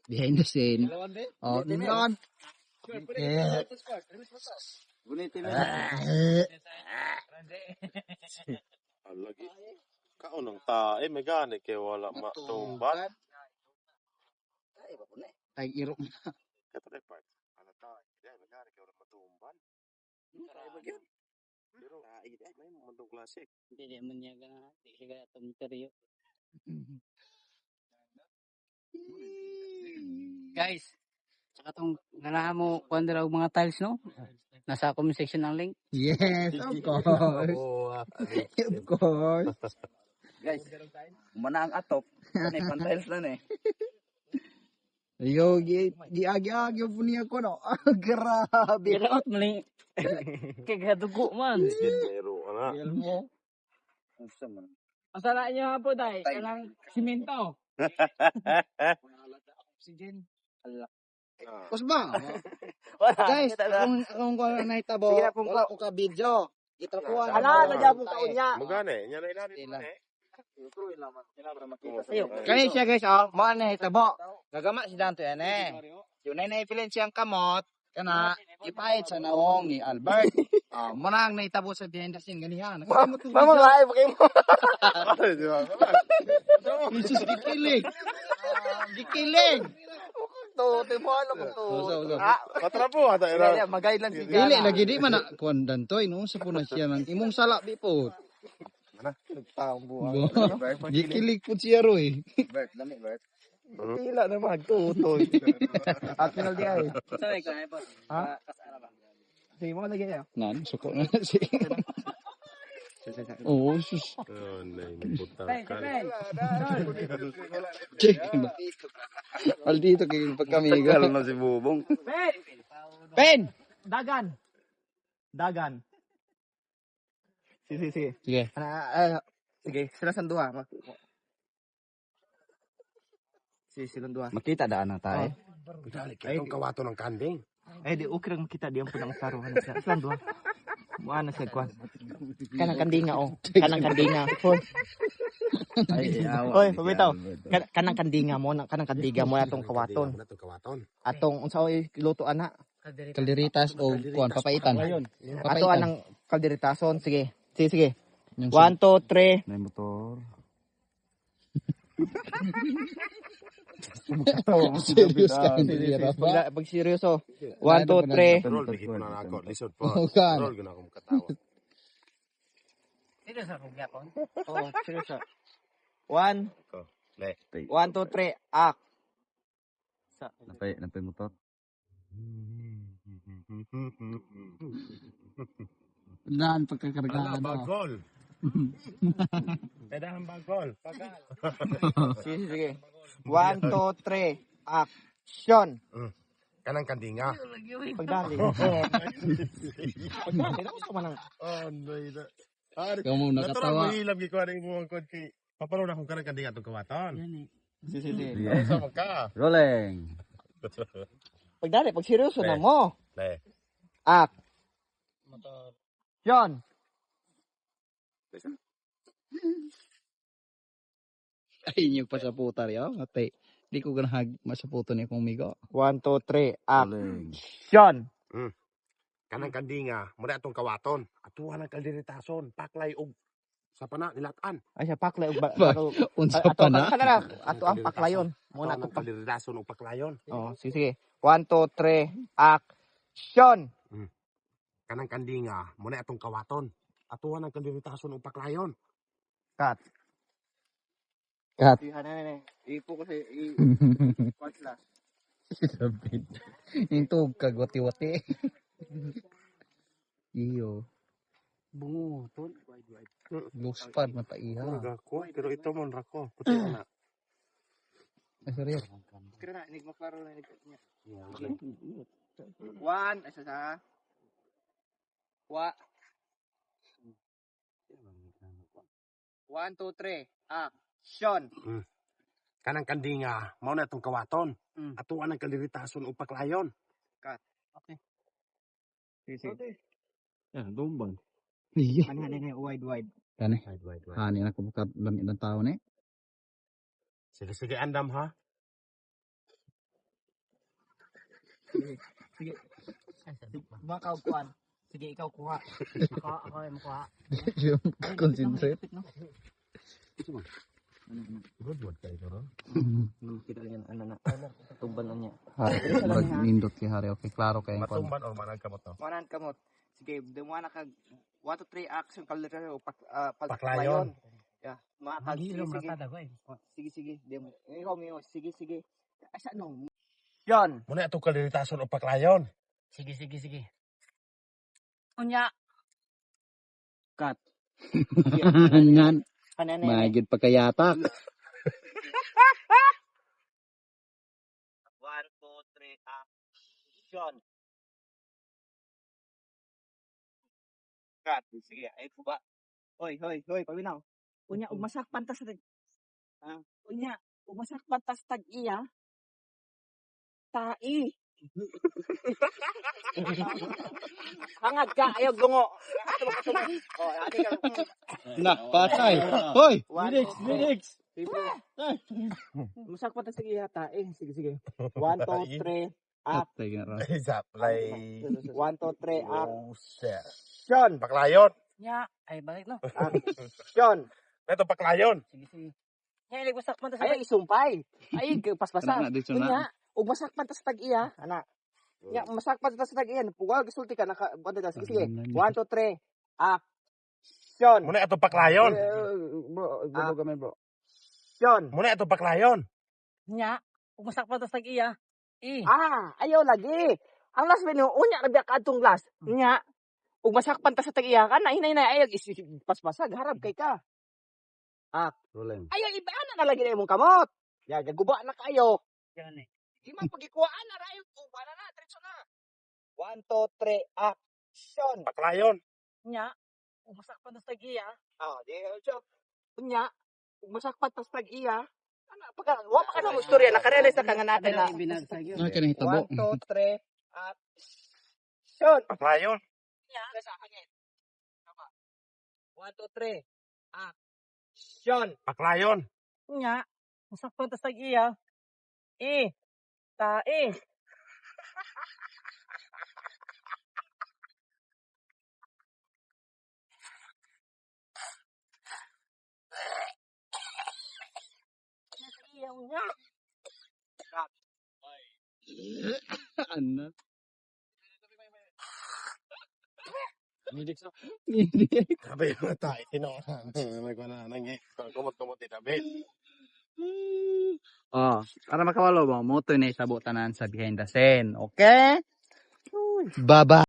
Behind the scene. Oh, non. Lagi. Kaunang tae may gani kay wala matumban. Ay, irok. Kato na part. Ano tae? May gani kay wala matumban. Pero may mundong klasik. Hindi man niya gana. Di siya tumiteriyo. Guys, saka itong ganahan mo kuhan nila og mga tiles, no? Nasa comment section ang link. Yes, of course. Of course. Guys, umana ang atop. Kanay pantiles lang eh. Yo, giagi-agi po niya ko, no? Grabe. Giraot maling. Kagadugo man. Pero ana. Real mo. Masala niyo ha po, day. Kanang simento. Oxygen. Kus ba? Wala. Guys, akong ko na hitabo. Wala ko ka video. Itakuan. Ala, nagyapon ka unya. Mo gani, nya na ilalim ni. Kani siya guys, oh, mo na hitabo. Gagama si Danto yan eh. Yung na ipilin siyang kamot, kana ipahit sa naong ni Albert. Mo na ang naitabo sa behind the scene ganihan. Mama laay pa kayo mo. Di ba? Jesus gikilig. Gikilig. To, mo ano ko to. Patrapo ata ira. Magay lang si Dili lagi di man na kuan Dantoy no sa puna siya man imong sala bipot. Taong buhay. Gikilig pud siya roy. Bert, dami Bert. Pila na magtutoy. At penalty ay. Sorry ko na po. Ha? Sige mo lagi niya. Nan suko na si. Oh, sus. Oh, nay butang kan. Check. Maldito kay pagkamiga. na si Bubong. Pen. Dagan. Dagan. Sige. Sige. Sige, sila sanduha. Sige, silang duha. Makita daan na tayo. Dali kay tong kawato ng kanding. Di okay lang kita diyan punang saruhan sa silang duha. Muana sa kwan. Kanang kandinga, oh. Kanang kandinga. Oy, pabitaw. Kanang kandinga mo, kanang kandiga mo atong kawaton. Atong unsa oy luto ana? Kalderitas o kuan papaitan. Ato anang kalderitason. Sige. Sige. 1 2 3. May motor. Serious ka hindi ba? Pag seryoso. 1 2 3. Roll bigit na ako. Lisod pa. Kan. Roll gina ako makatawa. Dito sa kugyapon. Oh, seryoso. 1 Le. 1 2 3 ak. Napay motor. Nan pagkakargaan. Bagol. Pedahan bagol. Pagal. Sige. 1 2 3 action. Kanang kandinga. Pagdali. Kamu nakatawa. Natural mo ilam giko ani mo ang kod kay papalo na akong kanang kandinga tong kawaton. Sige. Sa magka. Rolling. Pagdali, pag seryoso na mo. Le. Action. Ay inyo pa sa putar yo. Ate, di ko ganahag masaputo ni kong migo. 1 2 3 action. Kanang kandinga, mo na atong kawaton. Atuhan ang kalderitason, paklay og sa pana nilatan. Ay siya paklay og Unsa pa na? Ato ang paklayon. Mo na atong kalderitason og paklayon. Oh, sige. 1 2 3 action. Kanang kandinga, mo na atong kawaton. Atuhan ang kalderitason og paklayon. Cut. Cut. Ipo kasi watch la. Intog kagwati-wati. Iyo. Bunguton. Luspad mataiha. Ko, pero ito mon rako. Puti na. Ay seryo. Kira na inig maklaro na inig niya. 1 isa sa wa 1 2 3 action. Kanang kandinga, mao na atong kawaton. Atuan ang kalderitason og paklayon. Okay. Sige. Yan, dombang. Iya. Hani wide. Kani. Wide. Hani na ko buka lamit ng tao ni. Sige andam ha. Sige. Makaw kuan. Sige, ikaw kuha. Ako ay makuha. Concentrate. Good word kayo, no? Kita yan ano na. Tumban na niya. Nindot kay hari. Okay, klaro kayo. Matumban o manang kamot, no? Manan kamot. Sige, demo na kag 1 to 3 action kalder o Paklayon. Ya, makakag sige sige. Demo. Ikaw mo, sige. Asa no? Yon. Muna itong kaliritason o paklayon. Sige. Unya. Cut. Ngan. Kanene. Magid pagkayatak. 1 2 3 action. Cut. Sige, ay ko ba? Hoy, pawinaw. Unya umasak pantas tag. Unya umasak pantas tag iya. Tai. Hangad ka, ayaw dungo. Oh, ate ka. Na, patay. Hoy! Minix. Umasak pantas tag iya, tai. Sige. 1 2 3 Patay nga ra. Saplay. 1 2 3 Oh, shit. action. Paklayon. Nya, ay balik no. Action. Ito paklayon. Sige. Nya ilig umasak pantas. Ay isumpay. Ay paspasan. Ana dito na. Nya, ug masakpan tas tag iya, ana. Nya masakpan tas tag iya, pugal gisulti ka naka banda sige. 1 2 3 action. Muna itong paklayon. Bro, kami bro. Action. Muna itong paklayon. Nya, ug masakpan tas tag iya. Ayaw lagi. Ang last menu, unya ra biya kadtong last. Nya, ug masakpan tas tag iya kana hinay ayaw paspasag harap kay ka. Rolling. Ayaw ibana na lagi na imong kamot. Ya, gaguba na kayo. Yan eh. Di man pagikuhaan na rayo ko, bana na, diretso na. 1 2 3 action. Paklayon. Nya, umasakpan tas tag-iya. Di joke. Nya, umasakpan tas tag-iya. Ana pagka wa pa kana mo istorya naka-realize na nga natin na. Ay kanang hitabo. 1 2 3 action. Paklayon. Nya, sa akin. Tama. 1 2 3 action. Paklayon. Nya, umasakpan tas tag-iya. Tae. Iyaw niya. Anak. Sabi yung tayo. Nagwana nang kumot-kumot itabi. Para makawalo ba mo to na isabot tanan sa behind the scene. Okay? Baba.